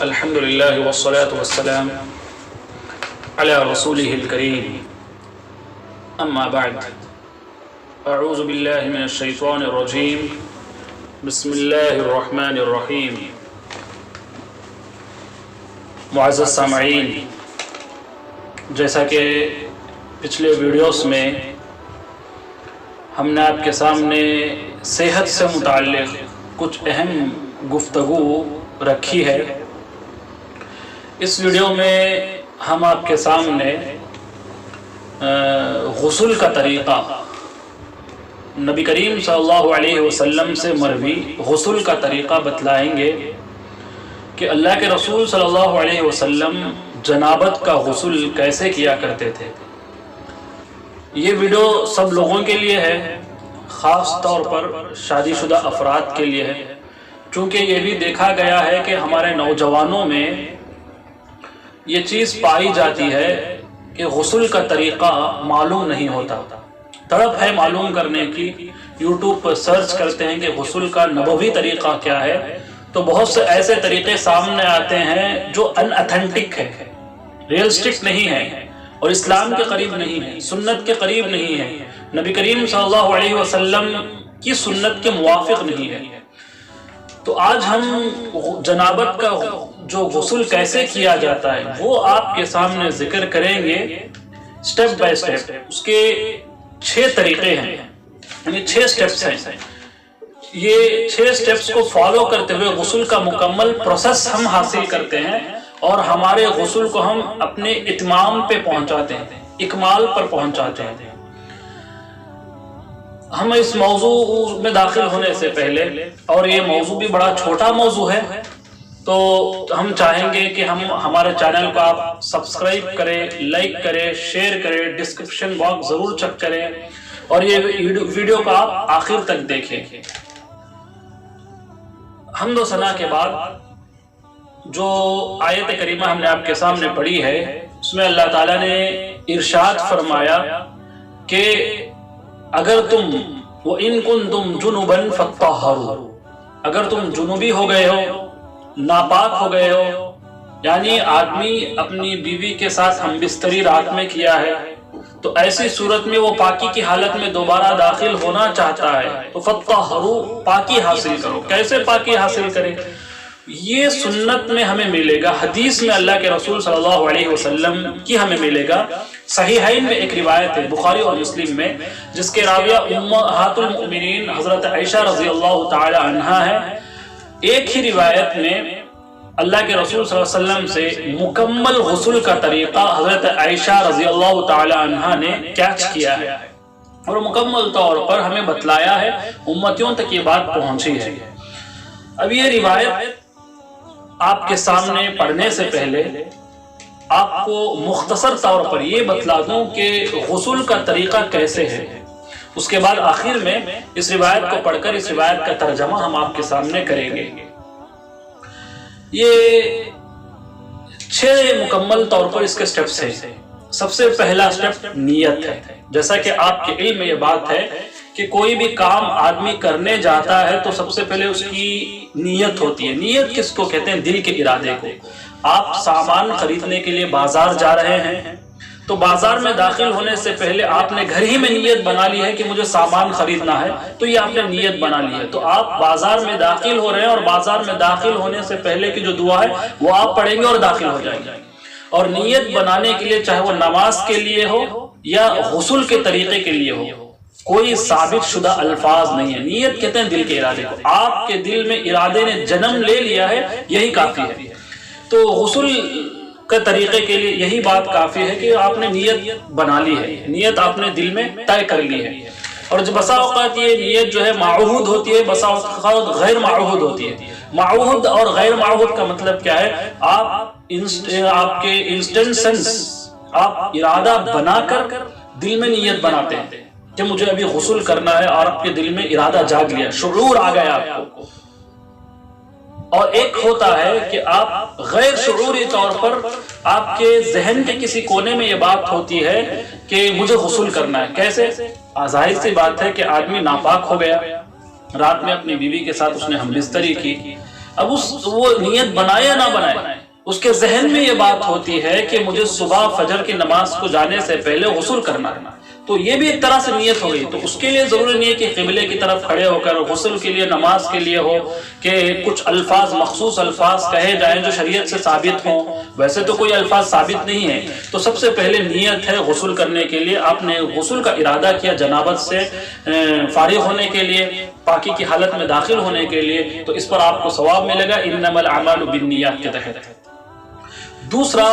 الحمد لله والصلاة والسلام على رسوله الكريم أما بعد أعوذ بالله من الشيطان الرجيم بسم الله الرحمن الرحيم معزز سامعین، جیسا کہ پچھلے ویڈیوز میں ہم نے آپ کے سامنے صحت سے متعلق کچھ اہم گفتگو رکھی ہے، اس ویڈیو میں ہم آپ کے سامنے غسل کا طریقہ، نبی کریم صلی اللہ علیہ وسلم سے مروی غسل کا طریقہ بتلائیں گے کہ اللہ کے رسول صلی اللہ علیہ وسلم جنابت کا غسل کیسے کیا کرتے تھے۔ یہ ویڈیو سب لوگوں کے لیے ہے، خاص طور پر شادی شدہ افراد کے لیے ہے، چونکہ یہ بھی دیکھا گیا ہے کہ ہمارے نوجوانوں میں یہ چیز پائی جاتی ہے کہ غسل کا طریقہ معلوم نہیں ہوتا۔ تڑپ ہے معلوم کرنے کی، یوٹیوب پر سرچ کرتے ہیں کہ غسل کا نبوی طریقہ کیا ہے، تو بہت سے ایسے طریقے سامنے آتے ہیں جو ان اتھینٹک ہے، ریئلسٹک نہیں ہے، اور اسلام کے قریب نہیں ہے، سنت کے قریب نہیں ہے، نبی کریم صلی اللہ علیہ وسلم کی سنت کے موافق نہیں ہے۔ تو آج ہم جنابت کا جو غسل کیسے کیا جاتا ہے وہ آپ کے سامنے ذکر کریں گے سٹیپ بائی سٹیپ۔ اس کے 6 طریقے ہیں، یعنی 6 سٹیپس ہیں۔ یہ 6 سٹیپس کو فالو کرتے ہوئے غسل کا مکمل پروسیس ہم حاصل کرتے ہیں، اور ہمارے غسل کو ہم اپنے اتمام پہ پہنچاتے ہیں، اکمال پر پہنچاتے ہیں۔ ہم اس موضوع میں داخل ہونے سے پہلے، اور یہ موضوع بھی بڑا چھوٹا موضوع ہے، تو ہم چاہیں گے کہ ہمارے چینل کو آپ سبسکرائب کریں، لائک کریں، شیئر کریں، ڈسکرپشن باکس ضرور چیک کریں، اور یہ ویڈیو کو آپ آخر تک دیکھیں۔ حمد و ثنا کے بعد جو آیت کریمہ ہم نے آپ کے سامنے پڑھی ہے، اس میں اللہ تعالیٰ نے ارشاد فرمایا کہ اگر تم وَإِن كُنتُمْ جُنُبًا فَطَّهَّرُوا، اگر تم جنوبی ہو گئے ہو، ناپاک ہو گئے ہو، یعنی آدمی اپنی بیوی کے ساتھ ہم بستری رات میں کیا ہے، تو ایسی صورت میں وہ پاکی کی حالت میں دوبارہ داخل ہونا چاہتا ہے تو فَطَّهَّرُوا، پاکی حاصل کرو۔ کیسے پاکی حاصل کریں؟ یہ سنت میں ہمیں ملے گا، حدیث میں اللہ کے رسول صلی اللہ علیہ وسلم کی ہمیں ملے گا۔ صحیحین میں ایک روایت ہے، بخاری اور مسلم میں، جس کے راویہ امہات المؤمنین حضرت عائشہ رضی اللہ تعالی عنہا ہے۔ ایک ہی روایت میں اللہ کے رسول صلی اللہ علیہ وسلم سے مکمل غسل کا طریقہ حضرت عائشہ رضی اللہ تعالی عنہا نے کیچ کیا ہے، اور مکمل طور پر ہمیں بتلایا ہے، امتیوں تک یہ بات پہنچی ہے۔ اب یہ روایت آپ کے سامنے پڑھنے سے پہلے آپ کو مختصر طور پر یہ بتلا دوں کہ غسل کا طریقہ کیسے ہے، اس کے بعد آخر میں اس روایت کو پڑھ کر اس روایت کا ترجمہ ہم آپ کے سامنے کریں گے۔ یہ 6 مکمل طور پر اس کے سٹیپس ہیں۔ سب سے پہلا سٹیپ نیت ہے۔ جیسا کہ آپ کے علم میں یہ بات ہے کہ کوئی بھی کام آدمی کرنے جاتا ہے تو سب سے پہلے اس کی نیت ہوتی ہے۔ نیت کس کو کہتے ہیں؟ دل کے ارادے کو۔ آپ سامان خریدنے کے لیے بازار جا رہے ہیں، تو بازار میں داخل ہونے سے پہلے آپ نے گھر ہی میں نیت بنا لی ہے کہ مجھے سامان خریدنا ہے، تو یہ آپ نے نیت بنا لی ہے۔ تو آپ بازار میں داخل ہو رہے ہیں، اور بازار میں داخل ہونے سے پہلے کی جو دعا ہے وہ آپ پڑھیں گے اور داخل ہو جائیں گے۔ اور نیت بنانے کے لیے، چاہے وہ نماز کے لیے ہو یا غسل کے طریقے کے لیے ہو، کوئی ثابت شدہ الفاظ نہیں ہے۔ نیت کہتے ہیں دل کے ارادے کو۔ آپ کے دل میں ارادے نے جنم لے لیا ہے، یہی کافی ہے۔ تو غسل کے طریقے کے لیے یہی بات کافی ہے کہ آپ نے نیت بنا لی ہے، نیت آپ نے دل میں طے کر لی ہے۔ اور بسا اوقات یہ نیت جو ہے معہود ہوتی ہے، بسا اوقات غیر معہود ہوتی ہے۔ معہود اور غیر معہود کا مطلب کیا ہے؟ آپ کے انسٹنسنس، آپ ارادہ بنا کر دل میں نیت بناتے ہیں کہ مجھے ابھی غسل کرنا ہے، اور آپ کے دل میں ارادہ جاگ لیا، شعور آ گیا آپ کو۔ اور ایک ہوتا ہے کہ آپ غیر شعوری طور پر آپ کے ذہن کے کسی کونے میں یہ بات ہوتی ہے کہ مجھے غسل کرنا ہے۔ کیسے؟ ظاہر سی بات ہے کہ آدمی ناپاک ہو گیا، رات میں اپنی بیوی کے ساتھ اس نے ہم بستری کی، اب وہ نیت بنائے یا نہ بنائے، اس کے ذہن میں یہ بات ہوتی ہے کہ مجھے صبح فجر کی نماز کو جانے سے پہلے غسل کرنا ہے، تو یہ بھی ایک طرح سے نیت ہو گئی۔ تو اس کے لیے ضروری نہیں ہے کہ قبلے کی طرف کھڑے ہو کر غسل کے لیے، نماز کے لیے ہو کہ کچھ الفاظ، مخصوص الفاظ کہے جائیں جو شریعت سے ثابت ہوں، ویسے تو کوئی الفاظ ثابت نہیں ہے۔ تو سب سے پہلے نیت ہے غسل کرنے کے لیے، آپ نے غسل کا ارادہ کیا جنابت سے فارغ ہونے کے لیے، پاکی کی حالت میں داخل ہونے کے لیے، تو اس پر آپ کو ثواب ملے گا انما الاعمال بالنیات کے تحت۔ دوسرا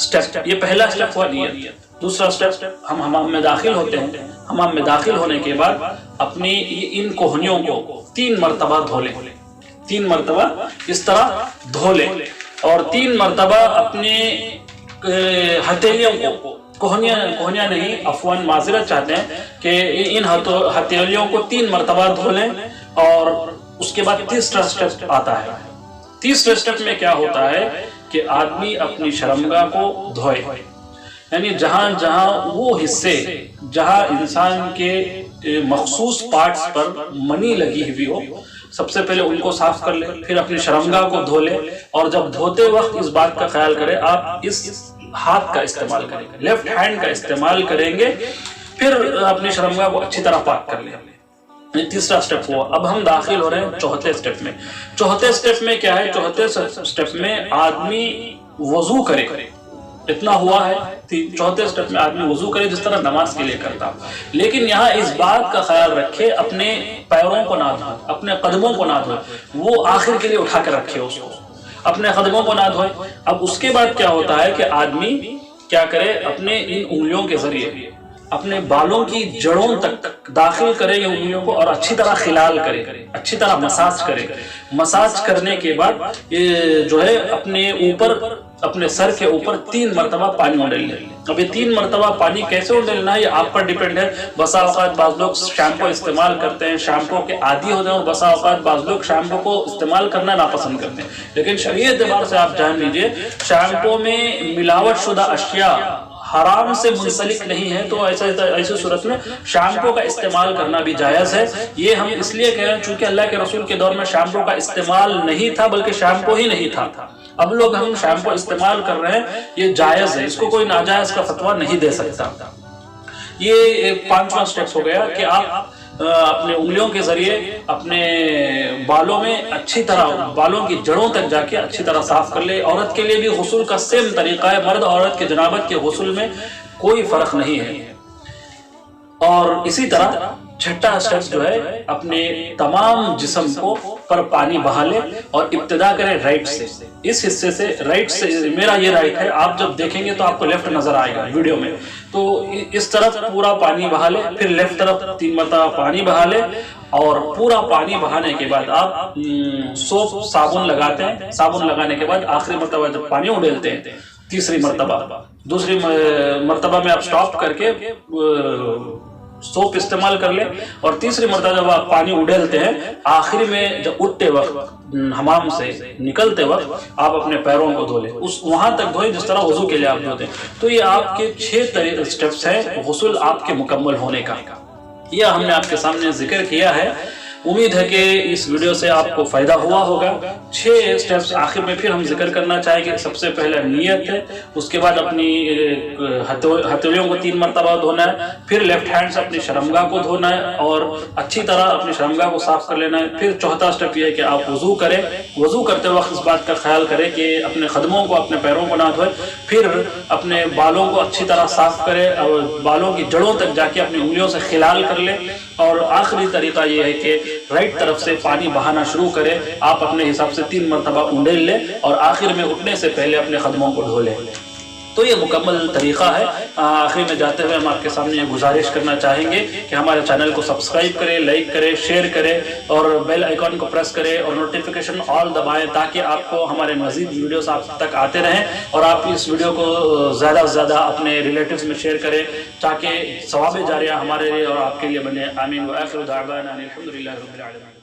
سٹیپ، یہ پہلا سٹیپ ہوا نیت۔ دوسرا سٹیپ، ہم حمام میں داخل ہوتے ہیں، حمام میں داخل ہونے کے بعد اپنی ان کوہنیوں کو 3 مرتبہ دھو لیں، 3 مرتبہ اس طرح دھو لیں، اور 3 مرتبہ اپنے ہتھیلیوں کو، کوہنیاں نہیں، عفواً معذرت چاہتے ہیں کہ ان ہتھیلیوں کو 3 مرتبہ دھو لیں، اور اس کے بعد تیسرا سٹیپ آتا ہے۔ تیسرے سٹیپ میں کیا ہوتا ہے کہ آدمی اپنی شرمگاہ کو دھوئے، یعنی جہاں جہاں وہ حصے جہاں انسان کے مخصوص پارٹس پر منی لگی ہوئی ہو، سب سے پہلے ان کو صاف کر لے، پھر اپنی شرمگاہ کو دھو لے، اور جب دھوتے وقت اس بات کا خیال کرے آپ اس ہاتھ کا استعمال کریں گے، لیفٹ ہینڈ کا استعمال کریں گے، پھر اپنی شرمگاہ کو اچھی طرح پاک کر لیں۔ یہ تیسرا سٹیپ ہوا۔ اب ہم داخل ہو رہے ہیں چوتھے سٹیپ میں۔ چوتھے سٹیپ میں کیا ہے؟ چوتھے سٹیپ میں آدمی وضو کرے، اتنا ہوا ہے۔ چوتھے سٹیپ میں آدمی وضو کرے جس طرح نماز کے لیے کرتا، لیکن یہاں اس بات کا خیال رکھے اپنے پیروں کو نہ دھوئے، اپنے قدموں کو نہ دھوئے، وہ آخر کے لیے اٹھا کے رکھے اس کو، اپنے قدموں کو نہ دھوئے۔ اب اس کے بعد کیا ہوتا ہے کہ آدمی کیا کرے؟ اپنے ان انگلیوں کے ذریعے اپنے بالوں کی جڑوں تک داخل کرے یہ انگلیوں کو، اور اچھی طرح خلال کرے، اچھی طرح مساج کرے۔ مساج کرنے کے بعد جو ہے اپنے اوپر، اپنے سر کے اوپر 3 مرتبہ پانی اڈیل لیں۔ اب یہ 3 مرتبہ پانی کیسے اڈیلنا ہے یہ آپ پر ڈیپینڈ ہے۔ بسا اوقات بعض لوگ شیمپو استعمال کرتے ہیں، شیمپو کے عادی ہوتے ہیں، اور بسا اوقات بعض لوگ شیمپو کو استعمال کرنا ناپسند کرتے ہیں، لیکن شریعت اعتبار سے آپ جان لیجئے شیمپو میں ملاوٹ شدہ اشیاء حرام سے منسلک نہیں ہے، تو ایسے صورت میں شیمپو کا استعمال کرنا بھی جائز ہے۔ یہ ہم اس لیے کہہ رہے ہیں چونکہ اللہ کے رسول کے دور میں شیمپو کا استعمال نہیں تھا، بلکہ شیمپو ہی نہیں تھا۔ اب لوگ ہم شیمپو استعمال کر رہے ہیں، یہ جائز ہے، اس کو کوئی ناجائز کا فتویٰ نہیں دے سکتا۔ یہ 5واں سٹیپ ہو گیا کہ آپ اپنے انگلیوں کے ذریعے اپنے بالوں میں اچھی طرح، بالوں کی جڑوں تک جا کے اچھی طرح صاف کر لے۔ عورت کے لیے بھی غسل کا سیم طریقہ ہے، مرد عورت کے جنابت کے غسل میں کوئی فرق نہیں ہے۔ اور اسی طرح چھٹا سٹیپ جو ہے اپنے تمام جسم کو پر پانی بہا لے، اور ابتدا کرے رائٹ سے، اس حصے سے، رائٹ سے، میرا یہ رائٹ ہے، آپ جب دیکھیں گے تو آپ کو لیفٹ نظر آئے گا ویڈیو میں، تو اس طرف پورا پانی بہا لے، پھر لیفٹ طرف 3 مرتبہ پانی بہا لے، اور پورا پانی بہانے کے بعد آپ سوپ صابن لگاتے ہیں۔ صابن لگانے کے بعد آخری مرتبہ جب پانی اڈیلتے ہیں، تیسری مرتبہ، دوسری مرتبہ میں آپ سٹاپ کر کے سوپ استعمال کر لیں، اور تیسری مرتبہ جب آپ پانی اڈیلتے ہیں، آخری میں جب اٹھتے وقت، حمام سے نکلتے وقت آپ اپنے پیروں کو دھو لیں، وہاں تک دھوئیں جس طرح وضو کے لیے آپ دھوتے ہیں۔ تو یہ آپ کے 6 سٹیپس ہیں غسل آپ کے مکمل ہونے کا، یہ ہم نے آپ کے سامنے ذکر کیا ہے۔ امید ہے کہ اس ویڈیو سے آپ کو فائدہ ہوا ہوگا۔ 6 سٹیپس آخر میں پھر ہم ذکر کرنا چاہیں گے۔ سب سے پہلے نیت ہے، اس کے بعد اپنی ہتھیلیوں کو 3 مرتبہ دھونا ہے، پھر لیفٹ ہینڈ سے اپنی شرمگاہ کو دھونا ہے اور اچھی طرح اپنی شرمگاہ کو صاف کر لینا ہے۔ پھر چوتھا سٹیپ یہ ہے کہ آپ وضو کریں، وضو کرتے وقت اس بات کا خیال کریں کہ اپنے قدموں کو، اپنے پیروں کو نہ دھوئے، پھر اپنے بالوں کو اچھی طرح صاف کریں اور بالوں کی جڑوں تک جا کے اپنی انگلیوں سے خلال کر لیں، اور آخری طریقہ یہ ہے کہ رائٹ طرف سے پانی بہانا شروع کریں۔ آپ اپنے حساب سے 3 مرتبہ اڈیل لیں، اور آخر میں اٹھنے سے پہلے اپنے قدموں کو دھو لیں۔ تو یہ مکمل طریقہ ہے۔ آخری میں جاتے ہوئے ہم آپ کے سامنے یہ گزارش کرنا چاہیں گے کہ ہمارے چینل کو سبسکرائب کریں، لائک کریں، شیئر کریں، اور بیل آئیکن کو پریس کریں، اور نوٹیفیکیشن آل دبائیں، تاکہ آپ کو ہمارے مزید ویڈیوز آپ تک آتے رہیں، اور آپ اس ویڈیو کو زیادہ سے زیادہ اپنے ریلیٹیوز میں شیئر کریں، تاکہ ثواب جاریہ ہمارے لیے اور آپ کے لیے بنے۔ آمین۔ وآخر دعوانا الحمدللہ رب العالمین۔